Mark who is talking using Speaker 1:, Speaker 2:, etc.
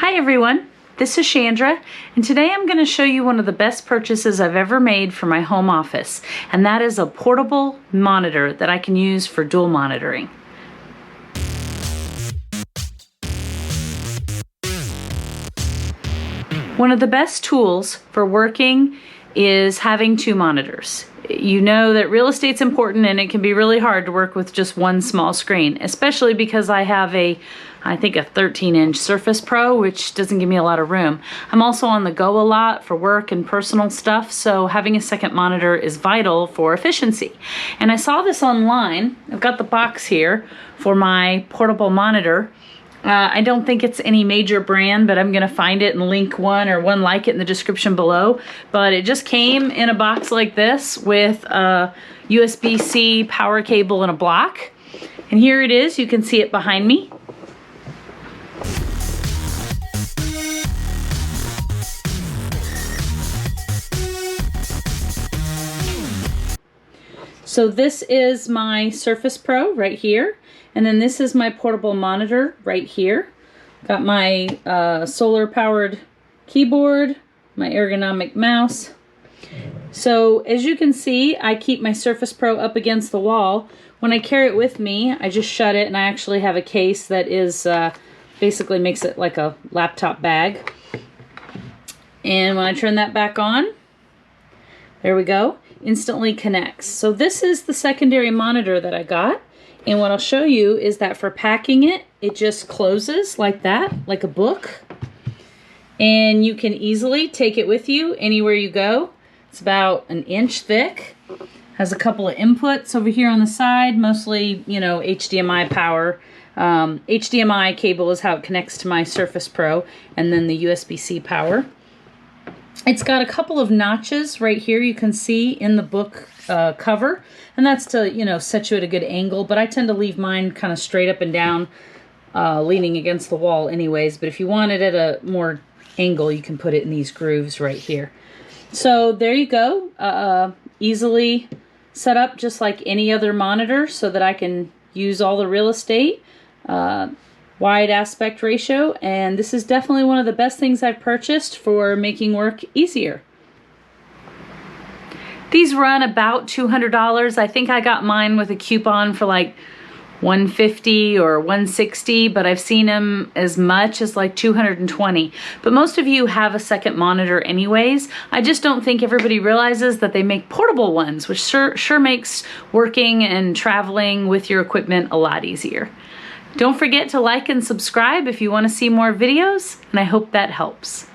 Speaker 1: Hi everyone, this is Shandra, and today I'm going to show you one of the best purchases I've ever made for my home office, and that is a portable monitor that I can use for dual monitoring. One of the best tools for working is having two monitors. You know that real estate's important and it can be really hard to work with just one small screen, especially because I have I think a 13-inch Surface Pro, which doesn't give me a lot of room. I'm also on the go a lot for work and personal stuff, so having a second monitor is vital for efficiency. And I saw this online. I've got the box here for my portable monitor. I don't think it's any major brand, but I'm going to find it and link one or one like it in the description below. But it just came in a box like this with a USB-C power cable and a block. And here it is. You can see it behind me. So this is my Surface Pro right here. And then this is my portable monitor right here. Got my solar powered keyboard, my ergonomic mouse. So as you can see, I keep my Surface Pro up against the wall. When I carry it with me, I just shut it, and I actually have a case that is basically makes it like a laptop bag. And when I turn that back on, there we go, instantly connects. So this is the secondary monitor that I got. And what I'll show you is that for packing it, it just closes like that, like a book. And you can easily take it with you anywhere you go. It's about an inch thick. Has a couple of inputs over here on the side, mostly, you know, HDMI power. HDMI cable is how it connects to my Surface Pro, and then the USB-C power. It's got a couple of notches right here you can see in the book cover, and that's to, you know, set you at a good angle, but I tend to leave mine kind of straight up and down, leaning against the wall anyways, but if you want it at a more angle, you can put it in these grooves right here. So there you go, easily set up just like any other monitor so that I can use all the real estate. Wide aspect ratio, and this is definitely one of the best things I've purchased for making work easier. These run about $200. I think I got mine with a coupon for like $150 or $160, but I've seen them as much as like $220. But most of you have a second monitor anyways. I just don't think everybody realizes that they make portable ones, which sure makes working and traveling with your equipment a lot easier. Don't forget to like and subscribe if you want to see more videos, and I hope that helps.